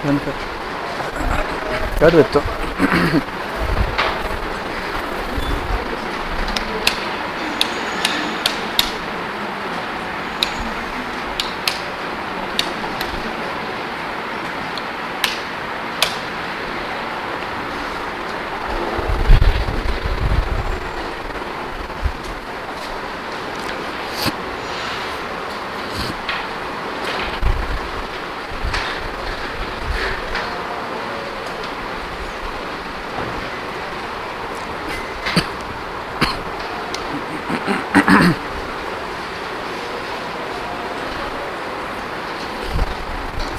बंद कर देता हूँ।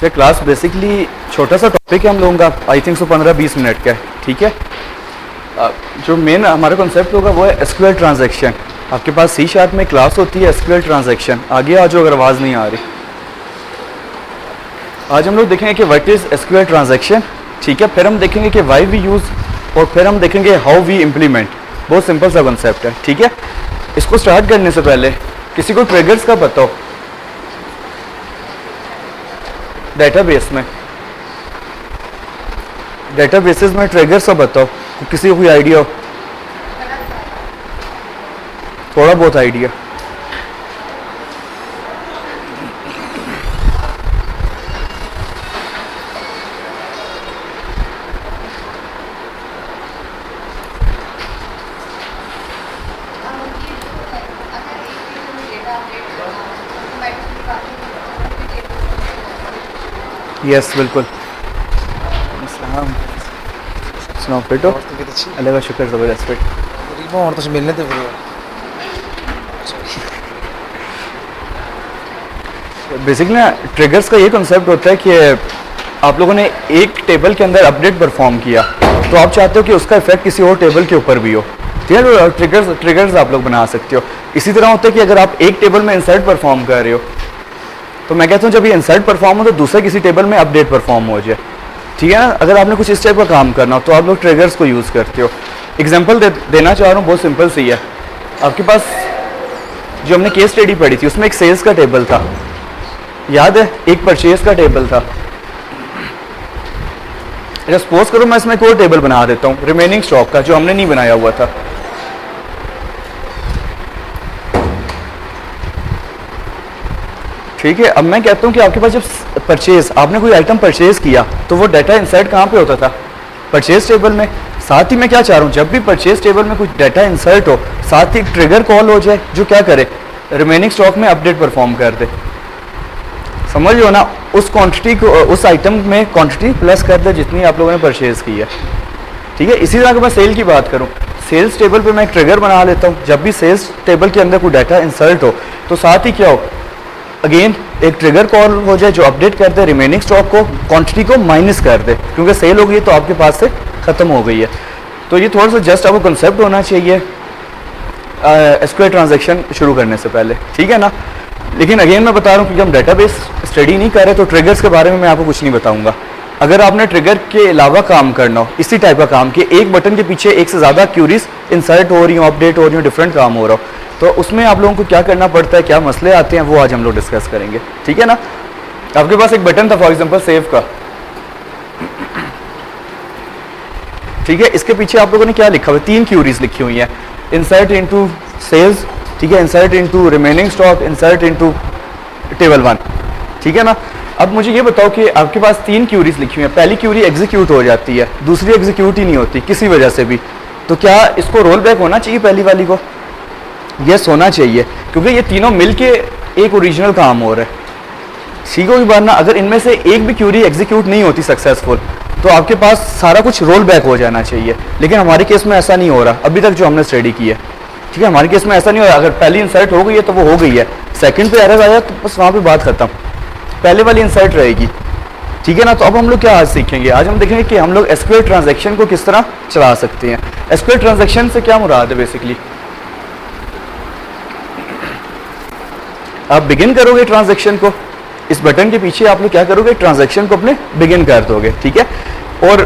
ये क्लास बेसिकली छोटा सा टॉपिक है हम लोगों का, आई थिंक सो 15-20 मिनट का है, ठीक है। जो मेन हमारा कॉन्सेप्ट होगा वो है एसक्यूएल ट्रांजैक्शन। आपके पास सी शार्प में क्लास होती है एसक्यूएल ट्रांजैक्शन। आगे आ जाओ अगर आवाज़ नहीं आ रही। आज हम लोग देखेंगे कि व्हाट इज़ एसक्यूएल ट्रांजैक्शन, ठीक है। फिर हम देखेंगे कि वाई वी यूज़, और फिर हम देखेंगे हाउ वी इम्प्लीमेंट। बहुत सिंपल सा कॉन्सेप्ट है, ठीक है। इसको स्टार्ट करने से पहले किसी को ट्रिगर्स का बताओ डेटाबेसेस में ट्रिगर्स का बताओ, किसी को कोई आइडिया हो? थोड़ा बहुत आइडिया। यस बिल्कुल। सुनाओ फिट हो? अल्लाह का शुक्र, ज़बरदस्त फिट। और तो मिलने थे बेसिकली ना ट्रिगर्स का ये कॉन्सेप्ट होता है कि आप लोगों ने एक टेबल के अंदर अपडेट परफॉर्म किया, तो आप चाहते हो कि उसका इफेक्ट किसी और टेबल के ऊपर भी हो, ठीक है। तो ट्रिगर्स आप लोग बना सकते हो। इसी तरह होता है कि अगर आप एक टेबल में इंसर्ट परफॉर्म कर रहे हो, तो मैं कहता हूँ जब ये इंसर्ट परफॉर्म हो तो दूसरे किसी टेबल में अपडेट परफॉर्म हो जाए, ठीक है ना। अगर आपने कुछ इस टाइप का काम करना हो तो आप लोग ट्रिगर्स को यूज़ करते हो। एग्जांपल देना चाह रहा हूँ, बहुत सिंपल सी है। आपके पास जो हमने केस स्टडी पढ़ी थी उसमें एक सेल्स का टेबल था, याद है, एक परचेज का टेबल था। अच्छा सपोज करो मैं इसमें एक और टेबल बना देता हूँ रिमेनिंग स्टॉक का, जो हमने नहीं बनाया हुआ था। ठीक है। अब मैं कहता हूँ कि आपके पास जब परचेज, आपने कोई आइटम परचेज किया तो वो डाटा इंसर्ट कहाँ पे होता था? परचेज टेबल में। साथ ही मैं क्या चाह रहा हूँ, जब भी परचेज टेबल में कुछ डाटा इंसर्ट हो, साथ ही ट्रिगर कॉल हो जाए जो क्या करे, रिमेनिंग स्टॉक में अपडेट परफॉर्म कर दे। समझ लो ना, उस क्वांटिटी को, उस आइटम में क्वांटिटी प्लस कर दे जितनी आप लोगों ने परचेज की है, ठीक है। इसी तरह अगर मैं सेल की बात करूँ, सेल्स टेबल पे मैं एक ट्रिगर बना लेता हूँ। जब भी सेल्स टेबल के अंदर कोई डाटा इंसर्ट हो तो साथ ही क्या हो, अगेन एक ट्रिगर कॉल हो जाए जो अपडेट कर दे रिमेनिंग स्टॉक को, क्वांटिटी को माइनस कर दे, क्योंकि सेल हो गई तो आपके पास से ख़त्म हो गई है। तो ये थोड़ा सा जस्ट आपको कंसेप्ट होना चाहिए एसक्यूएल ट्रांजैक्शन शुरू करने से पहले, ठीक है ना। लेकिन अगेन मैं बता रहा हूँ क्योंकि हम डेटाबेस स्टडी नहीं कर रहे, तो ट्रिगर्स के बारे में मैं आपको कुछ नहीं बताऊंगा। अगर आपने ट्रिगर के अलावा काम करना हो, इसी टाइप का काम कि एक बटन के पीछे एक से ज़्यादा क्यूरीज इंसर्ट हो रही हो, अपडेट हो रही हो, डिफरेंट काम हो रहा हो, तो उसमें आप लोगों को क्या करना पड़ता है, क्या मसले आते हैं, वो आज हम लोग डिस्कस करेंगे, ठीक है ना। आपके पास एक बटन था फॉर एग्जांपल सेव का, ठीक है। इसके पीछे आप लोगों ने क्या लिखा हुआ है, 3 क्यूरीज लिखी हुई हैं, इंसर्ट इनटू सेल्स, ठीक है, insert into remaining stock, insert into table 1, ठीक है ना। अब मुझे ये बताओ कि आपके पास 3 क्यूरीज लिखी हुई हैं, पहली क्यूरी एग्जीक्यूट हो जाती है, दूसरी एग्जीक्यूट ही नहीं होती किसी वजह से भी, तो क्या इसको रोल बैक होना चाहिए पहली वाली को? यस होना चाहिए, क्योंकि ये तीनों मिलके एक ओरिजिनल काम हो रहा है। सीखो की बात ना, अगर इनमें से एक भी क्यूरी एग्जीक्यूट नहीं होती सक्सेसफुल, तो आपके पास सारा कुछ रोल बैक हो जाना चाहिए। लेकिन हमारे केस में ऐसा नहीं हो रहा अभी तक जो हमने स्टडी की है, ठीक है। हमारे केस में ऐसा नहीं हो रहा, अगर पहली इंसर्ट हो गई है तो वो हो गई है, सेकंड पे एरर आया तो बस वहाँ पे बात खत्म, पहले वाली इंसर्ट रहेगी, ठीक है ना। तो अब हम लोग क्या आज सीखेंगे, आज हम देखेंगे कि हम लोग एसक्यूएल ट्रांजैक्शन को किस तरह चला सकते हैं। एसक्यूएल ट्रांजैक्शन से क्या मुराद है बेसिकली, आप बिगिन करोगे ट्रांजैक्शन को, इस बटन के पीछे आप लोग क्या करोगे, ट्रांजैक्शन को अपने बिगिन कर दोगे, ठीक है। और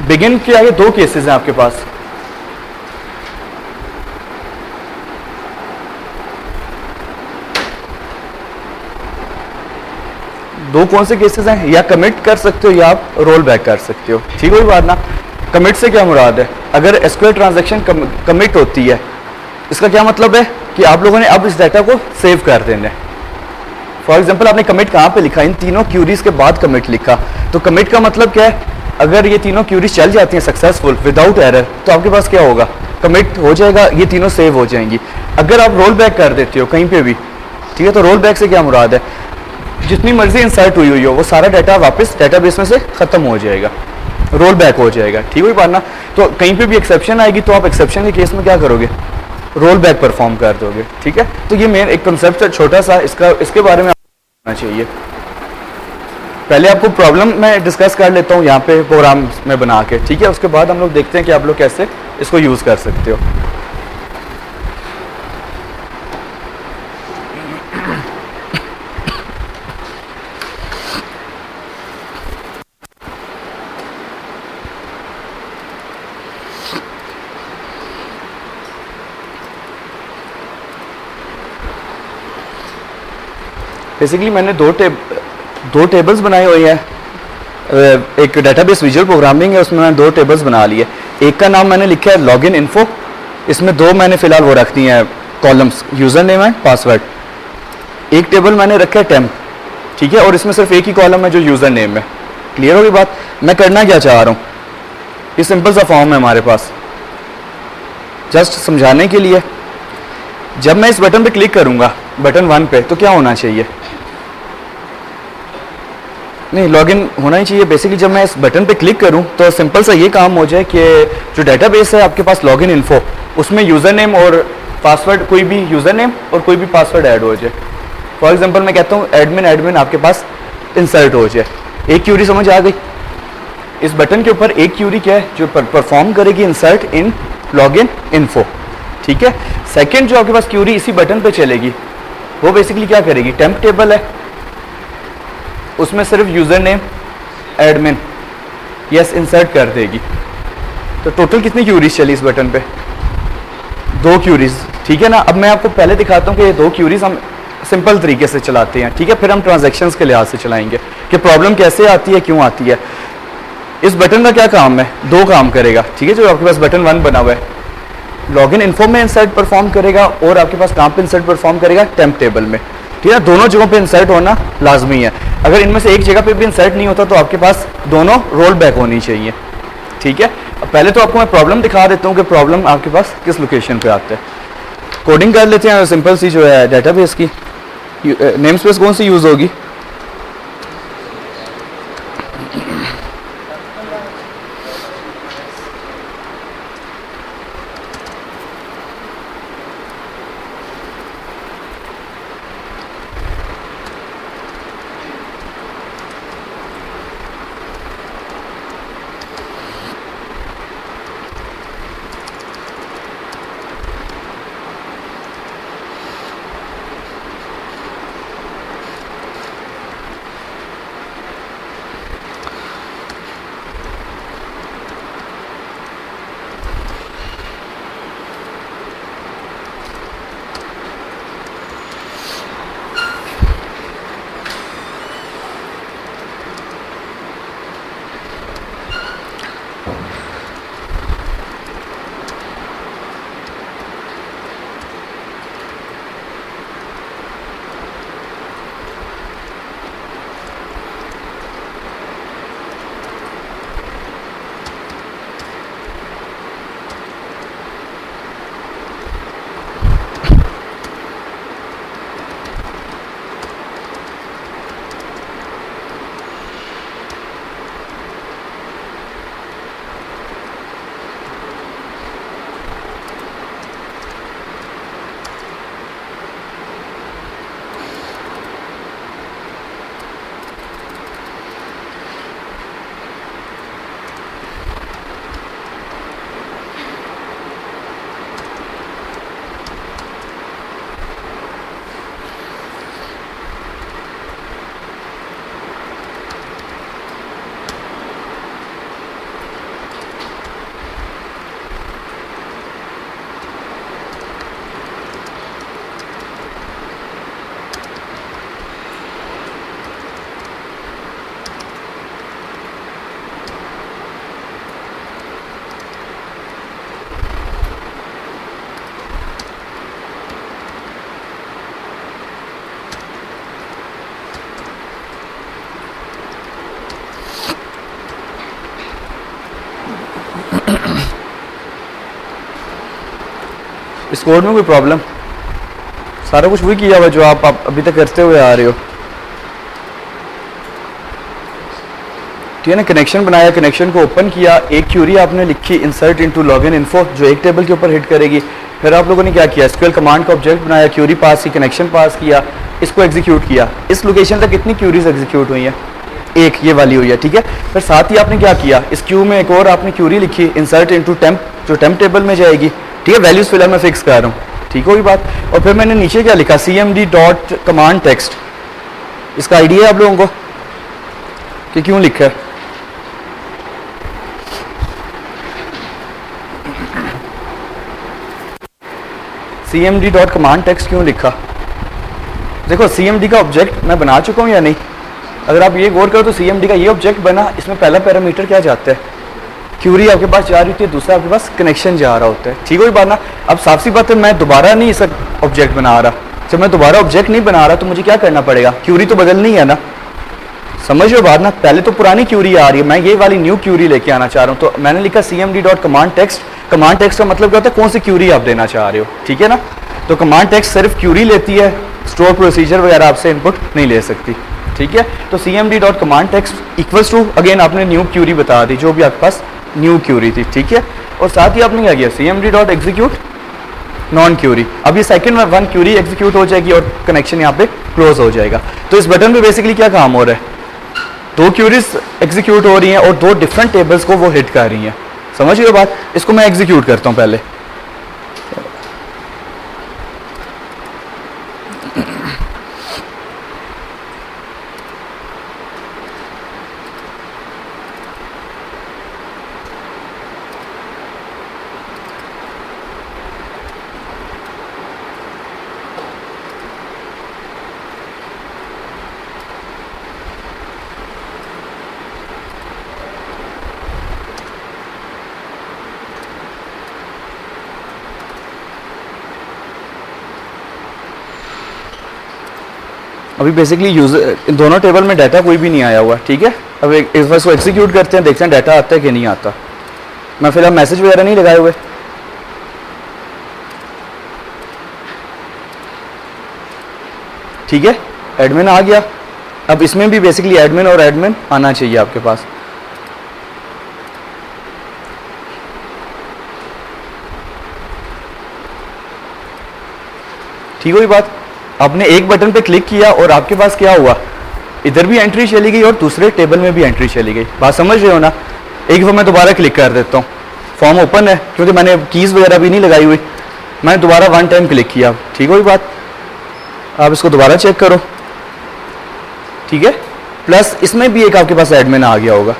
बिगिन के आगे 2 केसेस हैं आपके पास, दो कौन से केसेस हैं, या कमिट कर सकते हो या आप रोल बैक कर सकते हो। ठीक है बात ना। कमिट से क्या मुराद है, अगर एसक्यूएल ट्रांजैक्शन कमिट होती है, इसका क्या मतलब है कि आप लोगों ने अब इस डाटा को सेव कर देना है। फॉर एग्जाम्पल आपने कमिट कहाँ पे लिखा, इन तीनों क्यूरीज के बाद कमिट लिखा, तो कमिट का मतलब क्या है, अगर ये तीनों क्यूरीज चल जाती हैं सक्सेसफुल विदाउट एरर, तो आपके पास क्या होगा, कमिट हो जाएगा, ये तीनों सेव हो जाएंगी। अगर आप रोल बैक कर देते हो कहीं पे भी, ठीक है, तो रोल बैक से क्या मुराद है, जितनी मर्जी इंसर्ट हुई हो वो सारा डाटा वापस डेटाबेस में से खत्म हो जाएगा, रोल बैक हो जाएगा। ठीक हुई बात ना। तो कहीं पे भी एक्सेप्शन आएगी तो आप एक्सेप्शन के केस में क्या करोगे, रोल बैक परफॉर्म कर दोगे। ठीक है, तो ये मेन एक कंसेप्ट है छोटा सा, इसके बारे में होना चाहिए। पहले आपको प्रॉब्लम मैं डिस्कस कर लेता हूँ यहाँ पे प्रोग्राम में बना के, ठीक है, उसके बाद हम लोग देखते हैं कि आप लोग कैसे इसको यूज़ कर सकते हो। बेसिकली मैंने दो टेबल्स बनाए हुए हैं, एक डेटाबेस विजुअल प्रोग्रामिंग है, उसमें मैंने दो टेबल्स बना लिए। एक का नाम मैंने लिखा है लॉगिन इन्फो, इसमें दो मैंने फिलहाल वो रख दी हैं कॉलम्स, यूज़र नेम है, पासवर्ड। एक टेबल मैंने रखा है टेम्प, ठीक है, और इसमें सिर्फ एक ही कॉलम है जो यूज़र नेम है। क्लियर होगी बात। मैं करना क्या चाह रहा हूँ, ये सिंपल सा फॉर्म है हमारे पास, जस्ट समझाने के लिए। जब मैं इस बटन पे क्लिक करूँगा, बटन 1 पे, तो क्या होना चाहिए, नहीं लॉगिन होना ही चाहिए। बेसिकली जब मैं इस बटन पे क्लिक करूं तो सिंपल सा ये काम हो जाए कि जो डेटाबेस है आपके पास लॉगिन इन्फो, उसमें यूज़र नेम और पासवर्ड, कोई भी यूज़र नेम और कोई भी पासवर्ड ऐड हो जाए। फॉर एग्जांपल मैं कहता हूँ एडमिन आपके पास इंसर्ट हो जाए। एक क्यूरी समझ आ गई, इस बटन के ऊपर एक क्यूरी क्या है जो परफॉर्म करेगी इंसर्ट इन लॉगिन इन्फो। ठीक है, सेकेंड जो आपके पास क्यूरी इसी बटन पर चलेगी, वो बेसिकली क्या करेगी, टेम्प टेबल है, उसमें सिर्फ user name admin yes insert कर देगी। तो टोटल कितनी क्यूरीज चली इस बटन पे, दो क्यूरीज। ठीक है ना। अब मैं आपको पहले दिखाता हूँ कि ये दो क्यूरीज हम सिंपल तरीके से चलाते हैं, ठीक है, फिर हम ट्रांजैक्शंस के लिहाज से चलाएंगे कि प्रॉब्लम कैसे आती है, क्यों आती है। इस बटन का क्या काम है, दो काम करेगा, ठीक है, जो आपके पास बटन 1 बना हुआ है, लॉगिन इन्फो में इंसर्ट परफॉर्म करेगा, और आपके पास कहाँ पे इंसर्ट परफॉर्म करेगा, टेम्प टेबल में। ठीक है, दोनों जगहों पे इंसर्ट होना लाजमी है। अगर इनमें से एक जगह पे भी इंसर्ट नहीं होता तो आपके पास दोनों रोल बैक होनी चाहिए। ठीक है, अब पहले तो आपको मैं प्रॉब्लम दिखा देता हूँ कि प्रॉब्लम आपके पास किस लोकेशन पे आता है। कोडिंग कर लेते हैं, सिंपल सी जो है डेटाबेस की नेम स्पेस कौन सी यूज़ होगी, इस कोड में कोई प्रॉब्लम? सारा कुछ वही किया हुआ जो आप अभी तक करते हुए आ रहे हो। ठीक है ना, कनेक्शन बनाया, कनेक्शन को ओपन किया, एक क्यूरी आपने लिखी इंसर्ट इनटू लॉगिन इन्फो जो एक टेबल के ऊपर हिट करेगी। फिर आप लोगों ने क्या किया, एसक्यूएल कमांड का ऑब्जेक्ट बनाया, क्यूरी पास की, कनेक्शन पास किया, इसको एग्जीक्यूट किया। इस लोकेशन तक कितनी क्यूरीज एग्जीक्यूट हुई हैं? एक, ये वाली हुई है। ठीक है, फिर साथ ही आपने क्या किया, इस क्यू में एक और आपने क्यूरी लिखी इंसर्ट इनटू टेम्प जो टेम्प टेबल में जाएगी। ठीक है, वैल्यूज फिलहाल मैं फिक्स कर रहा हूँ। ठीक होगी बात। और फिर मैंने नीचे क्या लिखा, cmd डॉट कमांड टेक्स्ट। इसका आइडिया है आप लोगों को कि क्यों लिखा है? cmd डॉट कमांड टेक्स्ट क्यों लिखा? देखो cmd का ऑब्जेक्ट मैं बना चुका हूँ या नहीं? अगर आप ये गौर करो तो cmd का ये ऑब्जेक्ट बना, इसमें पहला पैरामीटर क्या जाता है, क्यूरी आपके पास जा रही होती है, दूसरा आपके पास कनेक्शन जा रहा होता है। ठीक है बात ना। अब साफ सी बात है, मैं दोबारा नहीं इस ऑब्जेक्ट बना रहा। जब मैं दोबारा ऑब्जेक्ट नहीं बना रहा तो मुझे क्या करना पड़ेगा, क्यूरी तो बदलनी है ना। समझ लो बात ना, पहले तो पुरानी क्यूरी आ रही है, मैं ये वाली न्यू क्यूरी लेके आना चाह रहा हूँ। तो मैंने लिखा cmd dot command text. Command text का मतलब क्या होता है, कौन सी क्यूरी आप देना चाह रहे हो। ठीक है ना, तो कमांड टेक्स्ट सिर्फ क्यूरी लेती है, स्टोर प्रोसीजर वगैरह आपसे इनपुट नहीं ले सकती। ठीक है, तो cmd dot command text equals to, again आपने न्यू क्यूरी बता दी जो भी आपके पास न्यू क्यूरी थी। ठीक है, और साथ ही आपने क्या किया, cmd dot execute non query. अब ये सेकंड में वन क्यूरी एग्जीक्यूट हो जाएगी और कनेक्शन यहाँ पे क्लोज हो जाएगा। तो इस बटन पे बेसिकली क्या काम हो रहा है, दो क्यूरीज एग्जीक्यूट हो रही हैं और दो डिफरेंट टेबल्स को वो हिट कर रही हैं। समझ रहे हो बात? इसको मैं एग्जीक्यूट करता हूँ पहले। अभी बेसिकली यूजर इन दोनों टेबल में डाटा कोई भी नहीं आया हुआ। ठीक है, अब एक बार इसको एग्जीक्यूट करते हैं, देखते हैं डाटा आता है कि नहीं आता। मैं फिलहाल मैसेज वगैरह नहीं लगाए हुए। ठीक है, एडमिन आ गया। अब इसमें भी बेसिकली एडमिन और एडमिन आना चाहिए आपके पास। ठीक हुई बात। आपने एक बटन पे क्लिक किया और आपके पास क्या हुआ, इधर भी एंट्री चली गई और दूसरे टेबल में भी एंट्री चली गई। बात समझ रहे हो ना? एक बार मैं दोबारा क्लिक कर देता हूँ, फॉर्म ओपन है क्योंकि मैंने कीज़ वगैरह भी नहीं लगाई हुई। मैंने दोबारा वन टाइम क्लिक किया। ठीक हुई बात। आप इसको दोबारा चेक करो। ठीक है, प्लस इसमें भी एक आपके पास एडमिन आ गया होगा।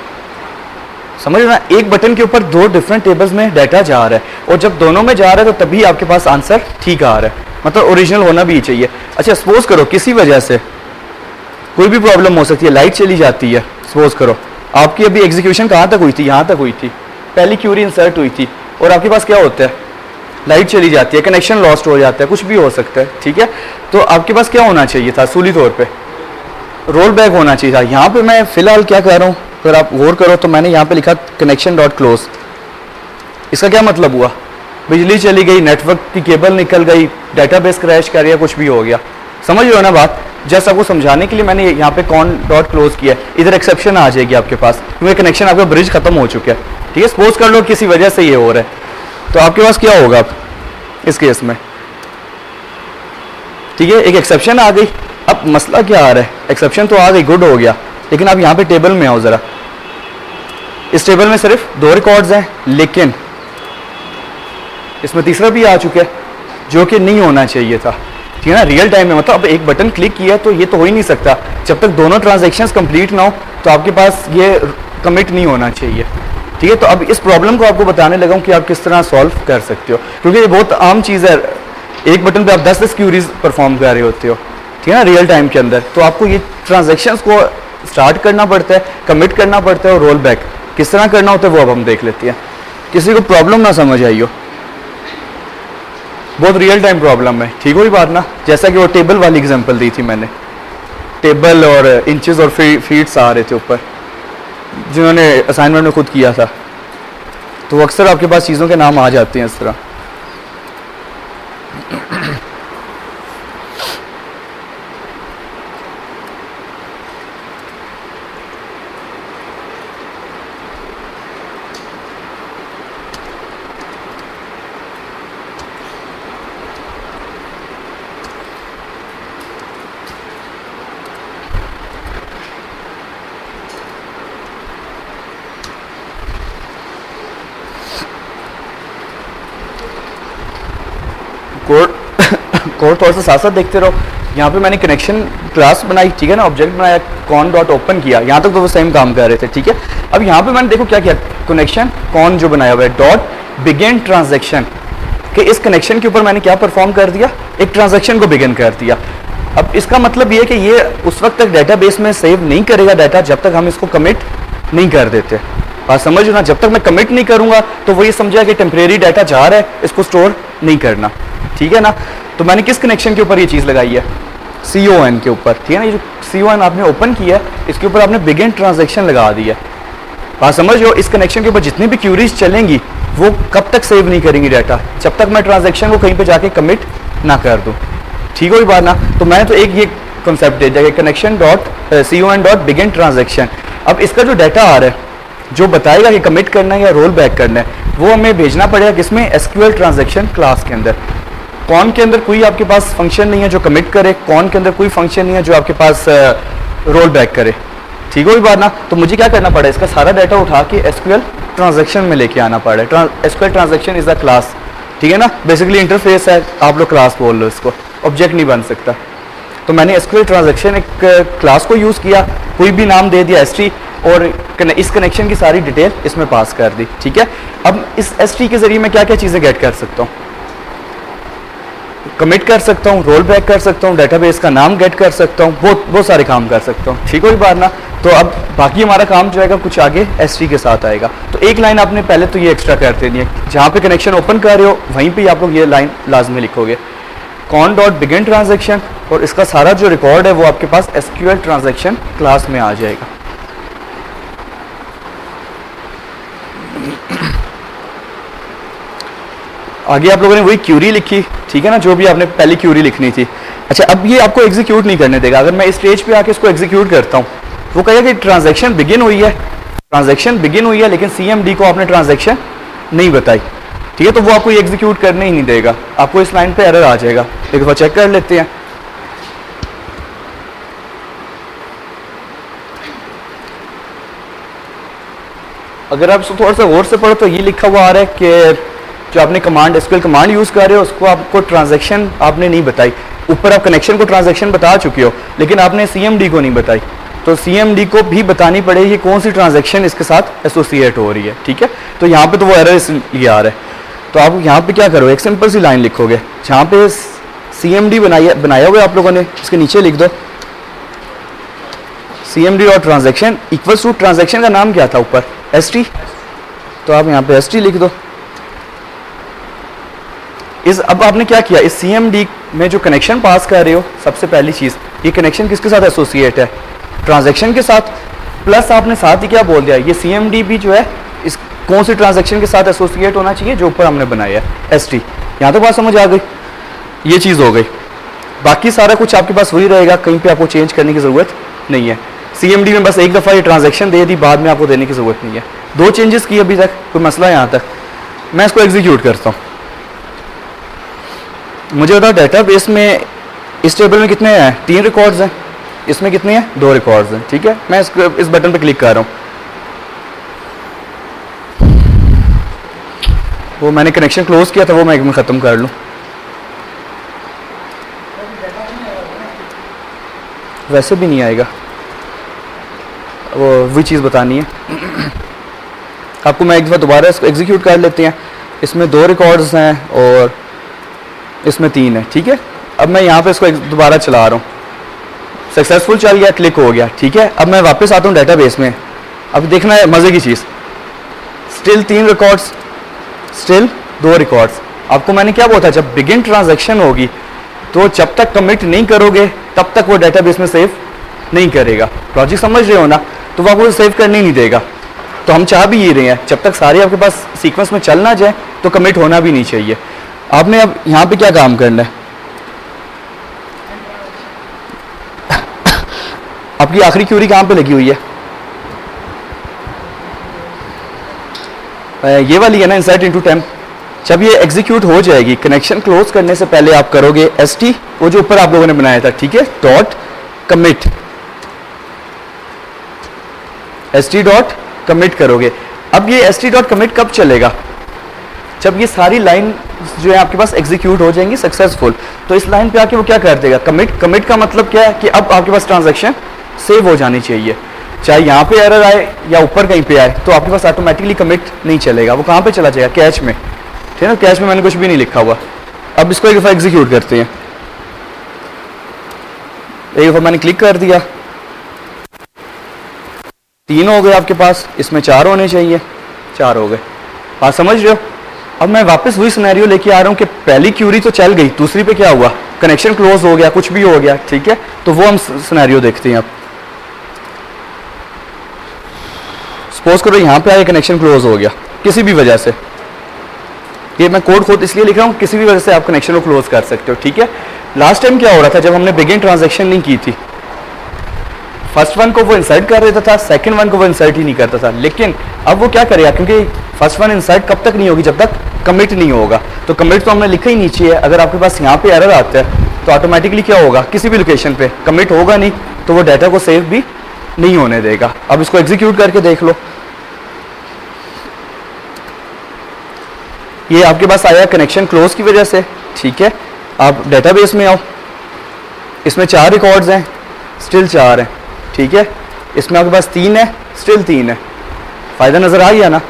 समझ रहे ना, एक बटन के ऊपर दो डिफरेंट टेबल्स में डाटा जा रहा है और जब दोनों में जा रहा है तो तभी आपके पास आंसर ठीक आ रहा है, मतलब ओरिजिनल होना भी चाहिए। अच्छा, सपोज करो किसी वजह से कोई भी प्रॉब्लम हो सकती है, लाइट चली जाती है, सपोज करो आपकी अभी एग्जीक्यूशन कहाँ तक हुई थी, यहाँ तक हुई थी, पहली क्यूरी इंसर्ट हुई थी और आपके पास क्या होता है, लाइट चली जाती है, कनेक्शन लॉस्ट हो जाता है, कुछ भी हो सकता है। ठीक है, तो आपके पास क्या होना चाहिए था, असूली तौर पर रोल बैक होना चाहिए था। यहाँ पे मैं फिलहाल क्या कर रहा हूँ, अगर आप गौर करो तो मैंने यहाँ पे लिखा कनेक्शन डॉट क्लोज। इसका क्या मतलब हुआ, बिजली चली गई, नेटवर्क की केबल निकल गई, डेटाबेस क्रैश कर गया, कुछ भी हो गया। समझ रहे हो ना बात? जस्ट आपको समझाने के लिए मैंने यहाँ पे कॉन डॉट क्लोज किया। इधर एक्सेप्शन आ जाएगी आपके पास क्योंकि कनेक्शन आपका ब्रिज खत्म हो चुका है। ठीक है, सपोज कर लो किसी वजह से ये हो रहा है तो आपके पास क्या होगा अब इस केस में। ठीक है, एक एक्सेप्शन आ गई। अब मसला क्या आ रहा है, एक्सेप्शन तो आ गई, गुड हो गया, लेकिन आप यहाँ पे टेबल में आओ जरा। इस टेबल में सिर्फ 2 रिकॉर्ड्स हैं, लेकिन इसमें तीसरा भी आ चुका है जो कि नहीं होना चाहिए था। ठीक है ना, रियल टाइम में, मतलब अब एक बटन क्लिक किया तो ये तो हो ही नहीं सकता जब तक दोनों ट्रांजैक्शंस कंप्लीट ना हो, तो आपके पास ये कमिट नहीं होना चाहिए। ठीक है, तो अब इस प्रॉब्लम को आपको बताने लगा हूँ कि आप किस तरह सॉल्व कर सकते हो, क्योंकि ये बहुत आम चीज़ है। एक बटन पे आप 10-10 क्यूरीज परफॉर्म कर रहे होते हो, ठीक है ना, रियल टाइम के अंदर। तो आपको ये ट्रांजेक्शन्स को स्टार्ट करना पड़ता है, कमिट करना पड़ता है और रोल बैक किस तरह करना होता है वो अब हम देख लेते हैं। किसी को प्रॉब्लम ना समझ आई हो, बहुत रियल टाइम प्रॉब्लम है। ठीक हुई बात ना, जैसा कि वो टेबल वाली एग्जांपल दी थी मैंने, टेबल और इंचेस और फीट्स आ रहे थे ऊपर, जिन्होंने असाइनमेंट में खुद किया था, तो अक्सर आपके पास चीज़ों के नाम आ जाते हैं इस तरह। कोड थोड़ा सा साथ साथ देखते रहो। यहाँ पे मैंने कनेक्शन क्लास बनाई, ठीक है ना, ऑब्जेक्ट बनाया, कॉन डॉट ओपन किया, यहाँ तक तो वो सेम काम कर रहे थे, ठीक है। अब यहाँ पे मैंने देखो क्या किया, कनेक्शन कॉन जो बनाया हुआ है डॉट बिगिन ट्रांजेक्शन, कि इस कनेक्शन के ऊपर मैंने क्या परफॉर्म कर दिया, एक ट्रांजेक्शन को बिगिन कर दिया। अब इसका मतलब ये है कि ये उस वक्त तक डेटाबेस में सेव नहीं करेगा डाटा जब तक हम इसको कमिट नहीं कर देते। बात समझो ना, जब तक मैं कमिट नहीं करूंगा तो वो ये समझा कि टेम्परेरी डाटा जा रहा है, इसको स्टोर नहीं करना, ठीक है ना। तो मैंने किस कनेक्शन के ऊपर ये चीज़ लगाई है, CON के ऊपर, ठीक है ना। ये जो CON आपने ओपन किया है इसके ऊपर आपने बिगिन ट्रांजेक्शन लगा दी है। बात समझ लो, इस कनेक्शन के ऊपर जितनी भी क्यूरीज चलेंगी वो कब तक सेव नहीं करेंगी डाटा, जब तक मैं ट्रांजेक्शन को कहीं पे जाके कमिट ना कर दूं, ठीक हो बात ना। तो मैंने तो एक ये कॉन्सेप्ट दे दिया, connection dot CON dot begin transaction. अब इसका जो डाटा आ रहा है जो बताएगा कि कमिट करना है या रोल बैक करना है, वो हमें भेजना पड़ेगा किसमें, SQL ट्रांजेक्शन क्लास के अंदर। कॉन के अंदर कोई आपके पास फंक्शन नहीं है जो कमिट करे, कॉन के अंदर कोई फंक्शन नहीं है जो आपके पास रोल बैक करे, ठीक हो बात ना। तो मुझे क्या करना पड़ा, इसका सारा डाटा उठा के SQL ट्रांजेक्शन में लेके आना पड़ा है। SQL transaction is a class, ठीक है ना, बेसिकली इंटरफेस है, आप लोग क्लास बोल लो इसको, ऑब्जेक्ट नहीं बन सकता। तो मैंने SQL ट्रांजेक्शन एक क्लास को यूज़ किया, कोई भी नाम दे दिया ST, और इस कनेक्शन की सारी डिटेल इसमें पास कर दी, ठीक है। अब इस ST के जरिए मैं क्या क्या चीज़ें गेट कर सकता हूँ, कमिट कर सकता हूँ, रोल बैक कर सकता हूँ, डेटाबेस का नाम गेट कर सकता हूँ, बहुत सारे काम कर सकता हूँ, ठीक हो बात ना। तो अब बाकी हमारा काम जो है कुछ आगे ST के साथ आएगा। तो एक लाइन आपने पहले तो ये एक्स्ट्रा कर देनी है, जहाँ पे कनेक्शन ओपन कर रहे हो वहीं पे आप लोग ये लाइन लाजमी लिखोगे, कॉन डॉट बिगिन ट्रांजेक्शन, और इसका सारा जो रिकॉर्ड है वो आपके पास SQL ट्रांजेक्शन क्लास में आ जाएगा। आगे आप लोगों ने वही क्यूरी लिखी, ठीक है ना, जो भी आपने पहली क्यूरी लिखनी थी। अच्छा, अब ये आपको एग्जीक्यूट नहीं करने देगा। अगर मैं इस स्टेज पे आके इसको एग्जीक्यूट करता हूँ, वो कहेगा कि ट्रांजैक्शन बिगिन हुई है, ट्रांजैक्शन बिगिन हुई है, लेकिन CMD को आपने ट्रांजैक्शन नहीं बताई, ठीक है, तो वो आपको ये एग्जीक्यूट करने ही नहीं देगा, आपको इस लाइन पे एरर आ जाएगा। एक बार चेक कर लेते हैं। अगर आप थोड़ा सा गौर से पढ़ो तो ये लिखा हुआ आ रहा है कि जो आपने कमांड SQL कमांड यूज़ कर रहे हो उसको आपको ट्रांजैक्शन आपने नहीं बताई। ऊपर आप कनेक्शन को ट्रांजैक्शन बता चुके हो, लेकिन आपने CMD को नहीं बताई, तो CMD को भी बतानी पड़ेगी कौन सी ट्रांजैक्शन इसके साथ एसोसिएट हो रही है, ठीक है। तो यहाँ पे तो वो एरर इसलिए आ रहा है। तो आप यहाँ पे क्या करो, एक सिंपल सी लाइन लिखोगे, जहाँ पे CMD बनाया हुआ है आप लोगों ने, उसके नीचे लिख दो CMD और ट्रांजैक्शन इक्वल्स टू, ट्रांजैक्शन का नाम क्या था ऊपर, ST, तो आप यहाँ पे ST लिख दो। अब आपने क्या किया, इस CMD में जो कनेक्शन पास कर रहे हो, सबसे पहली चीज़, ये कनेक्शन किसके साथ एसोसिएट है, ट्रांजैक्शन के साथ, प्लस आपने साथ ही क्या बोल दिया, ये CMD भी जो है इस कौन सी ट्रांजैक्शन के साथ एसोसिएट होना चाहिए, जो ऊपर हमने बनाया है ST। यहाँ तो बात समझ आ गई, ये चीज़ हो गई। बाकी सारा कुछ आपके पास वही रहेगा, कहीं पे आपको चेंज करने की ज़रूरत नहीं है। CMD में बस एक दफ़ा ये ट्रांजैक्शन दे दी, बाद में आपको देने की ज़रूरत नहीं है। 2 चेंजेस की अभी तक, कोई मसला है यहाँ तक। मैं इसको एग्जीक्यूट करता हूँ। मुझे बताओ डेटाबेस में इस टेबल में कितने हैं, 3 रिकॉर्ड्स हैं, इसमें कितने हैं, 2 रिकॉर्ड्स हैं, ठीक है। मैं इस बटन पे क्लिक कर रहा हूँ, वो मैंने कनेक्शन क्लोज किया था, वो मैं ख़त्म कर लूँ। वैसे भी नहीं आएगा, वो वही चीज़ बतानी है आपको। मैं एक दफ़ा दोबारा इसको एग्जीक्यूट कर लेते हैं। इसमें 2 रिकॉर्ड्स हैं और इसमें 3 है, ठीक है। अब मैं यहाँ पे इसको दोबारा चला रहा हूँ, सक्सेसफुल चल गया, क्लिक हो गया, ठीक है। अब मैं वापस आता हूँ डेटाबेस में। अब देखना है मज़े की चीज़, स्टिल 3 रिकॉर्ड्स, स्टिल 2 रिकॉर्ड्स। आपको मैंने क्या बोला था, जब बिगिन ट्रांजैक्शन होगी तो जब तक कमिट नहीं करोगे तब तक वो डेटाबेस में सेव नहीं करेगा। लॉजिक समझ रहे हो ना, तो वो आपको सेव करने ही नहीं देगा। तो हम चाह भी ये रहे हैं, जब तक सारे आपके पास सीक्वेंस में चल ना जाए तो कमिट होना भी नहीं चाहिए। आपने अब यहाँ पे क्या काम करना है, आपकी आखिरी क्यूरी कहाँ पे लगी हुई है, ये वाली है ना, इंसर्ट इनटू टेम्प। जब ये एग्जीक्यूट हो जाएगी, कनेक्शन क्लोज करने से पहले आप करोगे ST, वो जो ऊपर आप लोगों ने बनाया था, ठीक है, dot commit, ST dot commit करोगे। अब ये ST डॉट कमिट कब चलेगा, जब ये सारी लाइन जो है आपके पास एग्जीक्यूट हो जाएंगी सक्सेसफुल। तो इस लाइन पे आके वो क्या कर देगा, कमिट का मतलब क्या है कि अब आपके पास ट्रांजैक्शन सेव हो जानी चाहिए, चाहे यहाँ पे एरर आए या ऊपर कहीं पे आए, तो आपके पास ऑटोमेटिकली कमिट नहीं चलेगा, वो कहाँ पे चला जाएगा, कैच में। ठीक है ना, कैच में मैंने कुछ भी नहीं लिखा हुआ। अब इसको एक दफ़ा एग्जीक्यूट करते हैं, एक दफ़ा मैंने क्लिक कर दिया, 3 हो गए आपके पास, इसमें 4 होने चाहिए, 4 हो गए। आप समझ रहे हो। अब मैं वापस वही सिनेरियो लेके आ रहा हूँ कि पहली क्यूरी तो चल गई, दूसरी पे क्या हुआ, कनेक्शन क्लोज हो गया, कुछ भी हो गया। ठीक है, तो वो हम सिनेरियो देखते हैं। अब सपोज करो यहाँ पे आए कनेक्शन क्लोज हो गया किसी भी वजह से, ये मैं कोड खुद इसलिए लिख रहा हूँ, किसी भी वजह से आप कनेक्शन को क्लोज कर सकते हो। ठीक है, लास्ट टाइम क्या हो रहा था जब हमने बिगिन ट्रांजैक्शन नहीं की थी, फर्स्ट वन को वो इंसर्ट कर देता था, सेकंड वन को वो इंसर्ट ही नहीं करता था। लेकिन अब वो क्या करेगा, क्योंकि फर्स्ट वन इंसर्ट कब तक नहीं होगी, जब तक कमिट नहीं होगा। तो कमिट तो हमने लिखा ही नीचे है, अगर आपके पास यहाँ पे एरर आता है तो ऑटोमेटिकली क्या होगा, किसी भी लोकेशन पे कमिट होगा नहीं, तो वो डाटा को सेव भी नहीं होने देगा। अब इसको एग्जीक्यूट करके देख लो, ये आपके पास आया कनेक्शन क्लोज की वजह से। ठीक है, आप डेटाबेस में आओ, इसमें 4 रिकॉर्ड्स हैं, स्टिल 4 हैं। ठीक है, इसमें आपके पास 3 है, स्टिल 3 है। फ़ायदा नज़र आ गया ना।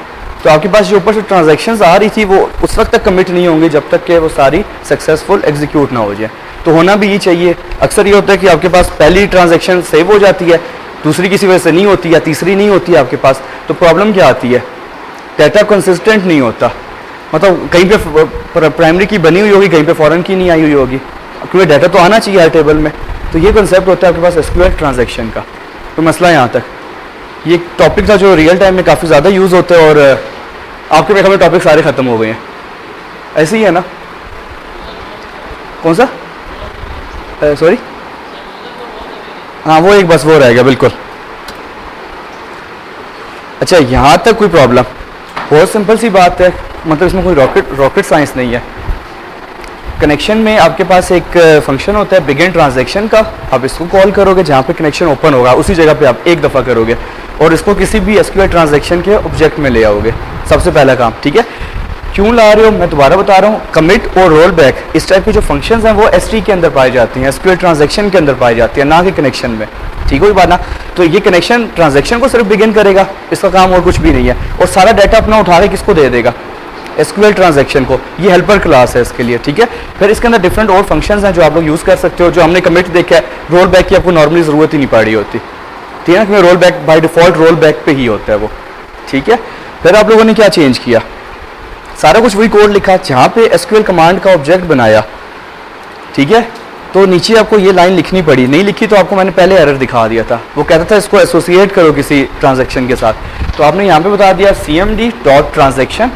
तो आपके पास जो ऊपर से ट्रांजैक्शंस आ रही थी वो उस वक्त तक कमिट नहीं होंगी जब तक कि वो सारी सक्सेसफुल एग्जीक्यूट ना हो जाए। तो होना भी ये चाहिए। अक्सर ये होता है कि आपके पास पहली ट्रांजैक्शन सेव हो जाती है, दूसरी किसी वजह से नहीं होती या तीसरी नहीं होती है आपके पास, तो प्रॉब्लम क्या आती है, डाटा कंसिस्टेंट नहीं होता। मतलब कहीं पे प्राइमरी की बनी हुई होगी, कहीं पे फॉरेन की नहीं आई हुई होगी, क्योंकि डाटा तो आना चाहिए हर टेबल में। तो ये कंसेप्ट होता है आपके पास एसक्यूएल ट्रांजैक्शन का। तो मसला यहाँ तक, ये टॉपिक था जो रियल टाइम में काफ़ी ज़्यादा यूज़ होता है, और आपके मेरे में टॉपिक सारे ख़त्म हो गए हैं। ऐसे ही है ना, कौन सा, सॉरी, हाँ वो एक बस वो रह गया बिल्कुल। अच्छा, यहाँ तक कोई प्रॉब्लम, बहुत सिंपल सी बात है, मतलब इसमें कोई रॉकेट साइंस नहीं है। कनेक्शन में आपके पास एक फंक्शन होता है बिगिन ट्रांजैक्शन का, आप इसको कॉल करोगे, जहाँ पे कनेक्शन ओपन होगा उसी जगह पे आप एक दफ़ा करोगे और इसको किसी भी एसक्यूएल ट्रांजैक्शन के ऑब्जेक्ट में ले आओगे, सबसे पहला काम। ठीक है, क्यों ला रहे हो, मैं दोबारा बता रहा हूँ, कमिट और रोल बैक इस टाइप के जो फंक्शंस हैं वो एसटी के अंदर पाई जाती हैं, एसक्यूएल ट्रांजैक्शन के अंदर पाई जाती है, ना कि कनेक्शन में। ठीक है, बात ना। तो ये कनेक्शन ट्रांजैक्शन को सिर्फ बिगिन करेगा, इसका काम और कुछ भी नहीं है, और सारा डाटा अपना उठा के किसको दे देगा, एसक्यूएल ट्रांजैक्शन को। ये हेल्पर क्लास है इसके लिए। ठीक है, फिर इसके अंदर डिफरेंट और फंक्शंस हैं जो आप लोग यूज़ कर सकते हो। जो हमने कमिट देखा है, रोल बैक की आपको नॉर्मली ज़रूरत ही नहीं पड़ रही होती। ठीक है ना, क्योंकि roll back by default roll back पे ही होता है वो। ठीक है, फिर आप लोगों ने क्या चेंज किया, सारा कुछ वही कोड लिखा, जहाँ पे एसक्यूएल कमांड का ऑब्जेक्ट बनाया। ठीक है, तो नीचे आपको ये लाइन लिखनी पड़ी, नहीं लिखी तो आपको मैंने पहले एरर दिखा दिया था। वो कहता था इसको एसोसिएट करो किसी ट्रांजैक्शन के साथ, तो आपने यहाँ पे बता दिया cmd डॉट ट्रांजैक्शन।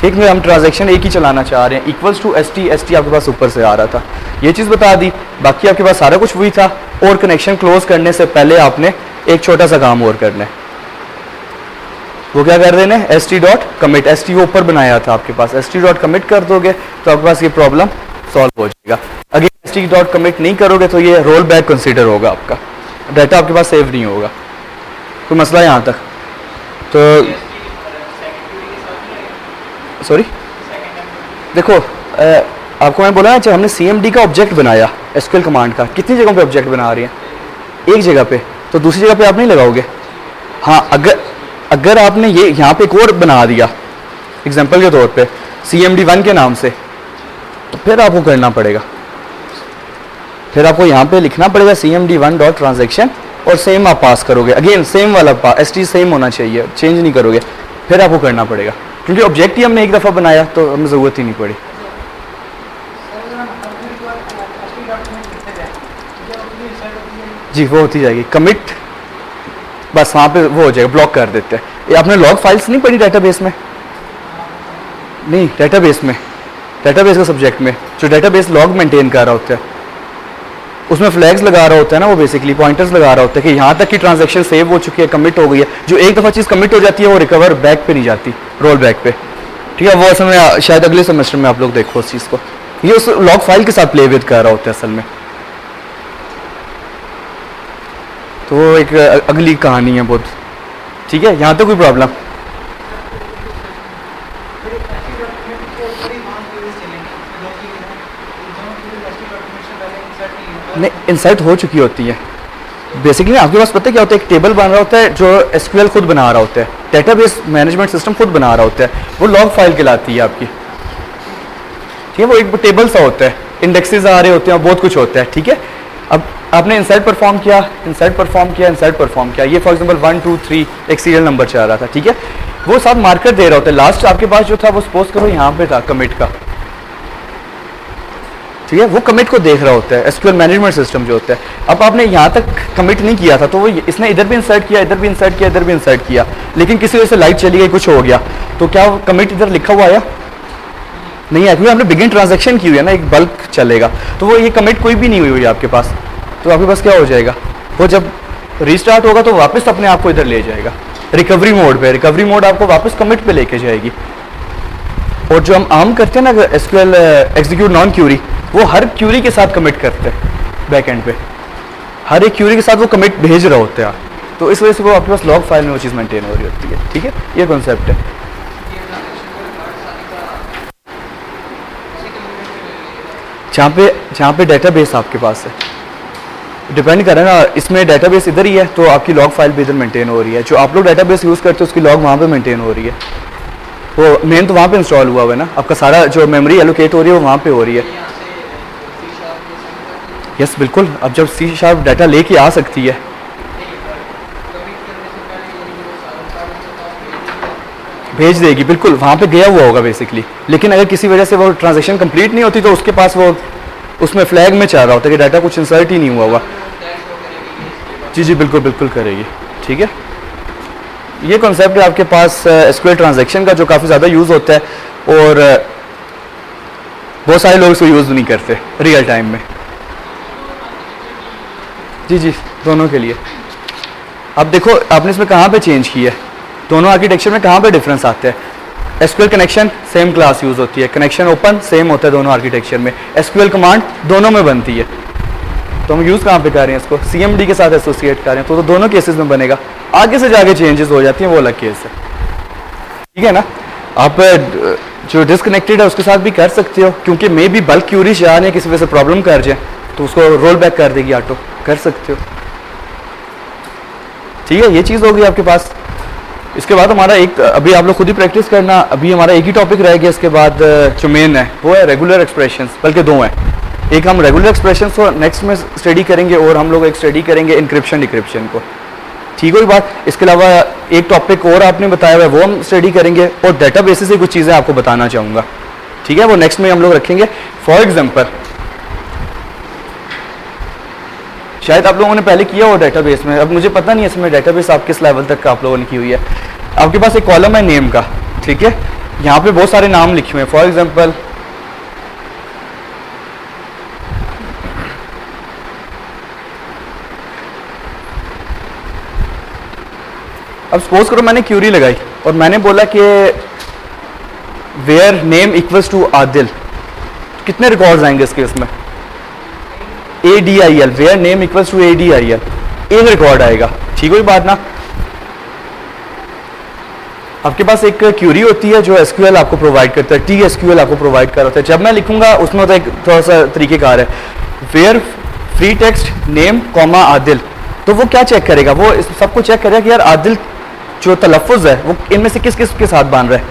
ठीक है, हम ट्रांजैक्शन एक ही चलाना चाह रहे हैं, इक्वल्स टू st आपके पास ऊपर से आ रहा था, ये चीज़ बता दी। बाकी आपके पास सारा कुछ वही था, और कनेक्शन क्लोज करने से पहले आपने एक छोटा सा काम और करना है। वो क्या कर देना है, st डॉट कमिट, st वो ऊपर बनाया था आपके पास, st डॉट कमिट कर दोगे तो आपके पास ये प्रॉब्लम सॉल्व हो जाएगा। अगर st डॉट कमिट नहीं करोगे तो ये रोल बैक कंसीडर होगा, आपका डाटा आपके पास सेव नहीं होगा। कोई मसला यहाँ तक? तो सॉरी, देखो आपको मैं बोला ना, जब हमने cmd का ऑब्जेक्ट बनाया एसक्यूएल कमांड का, कितनी जगहों पे ऑब्जेक्ट बना रही हैं, एक जगह पे, तो दूसरी जगह पे आप नहीं लगाओगे। हाँ, अगर आपने ये यहाँ पे एक और बना दिया एग्जांपल के तौर पे cmd1 के नाम से, तो फिर आपको करना पड़ेगा, फिर आपको यहाँ पे लिखना पड़ेगा cmd1 डॉट ट्रांजैक्शन, और सेम आप पास करोगे, अगेन सेम वाला st सेम होना चाहिए, चेंज नहीं करोगे, फिर आपको करना पड़ेगा, क्योंकि ऑब्जेक्ट ही हमने एक दफ़ा बनाया तो हमें ज़रूरत ही नहीं पड़ी। जी, वो होती जाएगी कमिट, बस वहाँ पे वो हो जाएगा, ब्लॉक कर देते हैं। ये आपने लॉग फाइल्स नहीं पढ़ी डेटाबेस में? नहीं, डेटाबेस में, डेटाबेस का सब्जेक्ट में जो डेटाबेस लॉग मेंटेन कर रहा होता है, उसमें फ्लैग्स लगा रहा होता है ना, वो बेसिकली पॉइंटर्स लगा रहा होता है कि यहाँ तक की ट्रांजैक्शन सेव हो चुकी है, कमिट हो गई है। जो एक दफ़ा चीज़ कमिट हो जाती है वो रिकवर बैक पे नहीं जाती, रोल बैक पे। ठीक है, वो असल में शायद अगले सेमेस्टर में आप लोग देखो उस चीज़ को, ये उस लॉग फाइल के साथ प्ले विद कर रहा होता है असल में। तो वो एक अगली कहानी है बहुत। ठीक है, यहाँ तो कोई प्रॉब्लम? नहीं इंसर्ट हो चुकी होती है। बेसिकली आपके पास पता है क्या होता है, एक टेबल बन रहा होता है जो एसक्यूएल खुद बना रहा होता है, डेटाबेस मैनेजमेंट सिस्टम खुद बना रहा होता है, वो लॉग फाइल कहलाती है आपकी, ठीक है। वो एक टेबल सा होता है, इंडेक्सेस आ रहे होते हैं, बहुत कुछ होता है, ठीक है। अब आपने इंसर्ट परफॉर्म किया, इंसर्ट परफॉर्म किया, इंसर्ट परफॉर्म किया, ये फॉर एग्जांपल 1 2 3 एक सीरियल नंबर चल रहा था, ठीक है। वो साथ मार्कर दे रहा होता है, लास्ट आपके पास जो था वो सपोज करो यहाँ पे था कमिट का, ठीक है। वो कमिट को देख रहा होता है एसक्यूएल मैनेजमेंट सिस्टम जो होता है। अब आपने यहाँ तक कमिट नहीं किया था तो वो इसने इधर भी इंसर्ट किया, इधर भी इंसर्ट किया, इधर भी इंसर्ट किया, लेकिन किसी वजह से लाइट चली गई, कुछ हो गया, तो क्या कमिट इधर लिखा हुआ आया? नहीं है, क्योंकि हमने बिगिन ट्रांजैक्शन की हुई है ना, एक बल्क चलेगा, तो वो ये कमिट कोई भी नहीं हुई हुई आपके पास, तो आपके पास क्या हो जाएगा, वो जब रीस्टार्ट होगा तो वापस अपने आप को इधर ले जाएगा रिकवरी मोड पे। रिकवरी मोड आपको वापस कमिट पे लेके जाएगी। और जो हम आम करते हैं ना एसक्यूएल एग्जीक्यूट नॉन क्यूरी, वो हर क्यूरी के साथ कमिट करते हैं बैक एंड पे, हर एक क्यूरी के साथ वो कमिट भेज रहा होता है, तो इस वजह से वो आपके पास लॉग फाइल में वो चीज़ मेंटेन हो रही होती है, ठीक है। ये कॉन्सेप्ट है। जहाँ पे डेटाबेस आपके पास है, डिपेंड कर रहा है ना, इसमें डेटाबेस इधर ही है तो आपकी लॉग फाइल भी इधर मेंटेन हो रही है, जो आप लोग डेटाबेस यूज़ करते हो उसकी लॉग वहाँ पे मेंटेन हो रही है, वो मेन तो वहाँ पे इंस्टॉल हुआ हुआ है ना, आपका सारा जो मेमोरी एलोकेट हो रही है वो वहाँ पे हो रही है। यस बिल्कुल, अब जब C# डाटा लेके आ सकती है, भेज देगी, बिल्कुल वहाँ पे गया हुआ होगा बेसिकली। लेकिन अगर किसी वजह से वो ट्रांजैक्शन कंप्लीट नहीं होती तो उसके पास वो उसमें फ्लैग में चल रहा होता है कि डाटा कुछ इंसर्ट ही नहीं हुआ होगा। जी जी बिल्कुल बिल्कुल करेगी, ठीक है। ये कॉन्सेप्ट है आपके पास एसक्यूएल ट्रांजैक्शन का, जो काफ़ी ज़्यादा यूज़ होता है और बहुत सारे लोग इसको यूज़ नहीं करते रियल टाइम में। जी जी दोनों के लिए। अब देखो आपने इसमें कहाँ पे चेंज किया है, दोनों आर्किटेक्चर में कहाँ पे डिफरेंस आता है। SQL connection same class use होती है, कनेक्शन ओपन सेम होता है दोनों आर्किटेक्चर में, एसक्यूएल कमांड दोनों में बनती है, तो हम यूज़ कहाँ पे कर रहे हैं इसको, CMD के साथ एसोसिएट कर रहे हैं, तो दोनों केसेस में बनेगा। आगे से जाके चेंजेस हो जाती हैं, वो अलग केस है, ठीक है ना। आप जो डिसकनेक्टेड है उसके साथ भी कर सकते हो, क्योंकि मे भी बल्क क्यूरीज जा रही है, किसी वजह से प्रॉब्लम कर जाए तो उसको रोल बैक कर देगी ऑटो, कर सकते हो, ठीक है। ये चीज़ होगी आपके पास। इसके बाद हमारा एक, अभी आप लोग खुद ही प्रैक्टिस करना, अभी हमारा एक ही टॉपिक रह गया, इसके बाद जो मेन है वो है रेगुलर एक्सप्रेशंस, बल्कि दो हैं। एक हम रेगुलर एक्सप्रेशंस को नेक्स्ट में स्टडी करेंगे और हम लोग एक स्टडी करेंगे इंक्रिप्शन डिक्रिप्शन को, ठीक है बात। इसके अलावा एक टॉपिक और आपने बताया हुआ है वो हम स्टडी करेंगे, और डेटाबेस से कुछ चीज़ें आपको बताना चाहूँगा, ठीक है, वो नेक्स्ट में हम लोग रखेंगे। फॉर एग्जाम्पल शायद आप लोगों ने पहले किया हो डेटाबेस में, अब मुझे पता नहीं है इसमें डेटाबेस आप किस लेवल तक का आप लोगों ने की हुई है। आपके पास एक कॉलम है नेम का, ठीक है, यहाँ पे बहुत सारे नाम लिखे हुए हैं। फॉर एग्जांपल अब सपोज करो मैंने क्यूरी लगाई और मैंने बोला कि where name equals to Adil, कितने रिकॉर्ड्स आएंगे इसके इसमें, ADIL, where name equals to ADIL, एक रिकॉर्ड आएगा, ठीक है बात ना। आपके पास एक क्यूरी होती है जो एसक्यूएल आपको प्रोवाइड करता है, TSQL आपको प्रोवाइड कर होता है। जब मैं लिखूंगा उसमें होता है थोड़ा सा तरीकेकार है, where free text name comma Adil, तो वो क्या चेक करेगा, वो सबको चेक करेगा कि यार आदिल जो तलफ़ुज़ है वो इनमें से किस किस के साथ बन रहा है,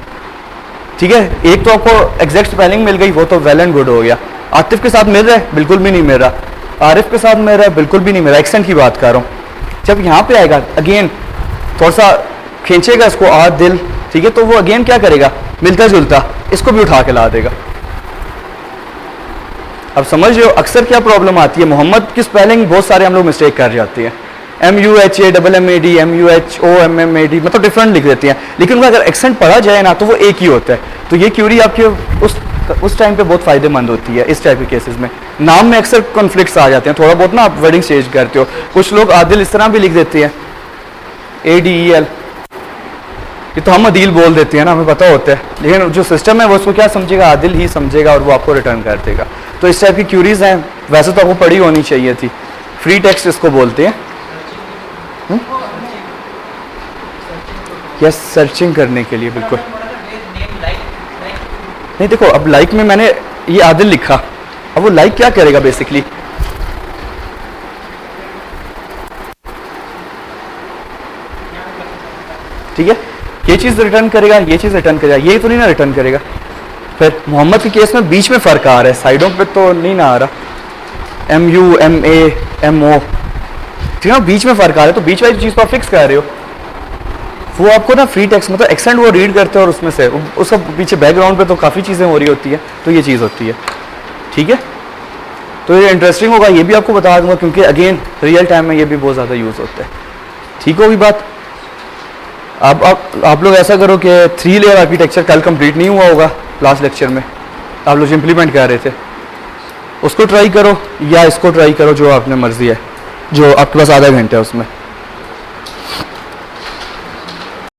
ठीक है। एक तो आपको एग्जैक्ट स्पेलिंग मिल गई, वो तो वेल एंड गुड हो गया। आतिफ के साथ मिल रहा है, बिल्कुल भी नहीं मिल रहा। आरिफ के साथ मिल रहा है, बिल्कुल भी नहीं मिल रहा। एक्सेंट की बात कर रहा हूँ। जब यहाँ पे आएगा अगेन थोड़ा सा खींचेगा इसको आदिल, ठीक है, तो वो अगेन क्या करेगा, मिलता जुलता इसको भी उठा के ला देगा। अब समझ रहे हो अक्सर क्या प्रॉब्लम आती है, मोहम्मद की स्पेलिंग बहुत सारे हम लोग मिस्टेक कर जाते हैं, MUHAMMAD MUHOMMAD, मतलब डिफरेंट लिख देते हैं, लेकिन उनका अगर एक्सेंट पढ़ा जाए ना तो वो एक ही होता है। तो ये क्यूरी आपके उस टाइम पे बहुत फायदेमंद होती है। इस टाइप के केसेस में नाम में अक्सर कॉन्फ्लिक्ट्स आ जाते हैं, थोड़ा बहुत ना आप वर्डिंग चेंज करते हो, कुछ लोग आदिल इस तरह भी लिख देते हैं ADEL, ये तो हम अदील बोल देते हैं ना, हमें पता होता है, लेकिन जो सिस्टम है वो उसको क्या समझेगा, आदिल ही समझेगा और वो आपको रिटर्न कर देगा। तो इस टाइप की क्यूरीज हैं, वैसे तो आपको पढ़ी होनी चाहिए थी। फ्री टेक्स्ट इसको बोलते हैं, यस, सर्चिंग करने के लिए बिल्कुल। नहीं देखो अब लाइक में मैंने ये आदिल लिखा, अब वो लाइक क्या करेगा बेसिकली, ठीक है, ये चीज़ रिटर्न करेगा, ये चीज़ रिटर्न करेगा, ये तो नहीं ना रिटर्न करेगा। फिर मोहम्मद के केस में बीच में फ़र्क आ रहा है, साइडों पे तो नहीं ना आ रहा, MU MA MO, ठीक है ना, बीच में फ़र्क आ रहा है। तो बीच वाली चीज़ को आप फिक्स कर रहे हो, वो आपको ना फ्री टेक्स्ट मतलब एक्सेंट वो रीड करते हैं और उसमें से उसका पीछे बैकग्राउंड पे तो काफ़ी चीज़ें हो रही होती है, तो ये चीज़ होती है। ठीक है, तो ये इंटरेस्टिंग होगा, ये भी आपको बता दूंगा क्योंकि अगेन रियल टाइम में ये भी बहुत ज़्यादा यूज़ होता है। ठीक होगी बात। अब आप लोग ऐसा करो कि 3 लेयर आर्किटेक्चर कल कंप्लीट नहीं हुआ होगा लास्ट लेक्चर में, आप लोग इम्प्लीमेंट कर रहे थे, उसको ट्राई करो या इसको ट्राई करो, जो आपने मर्जी है, जो आपके पास आधा घंटा है उसमें।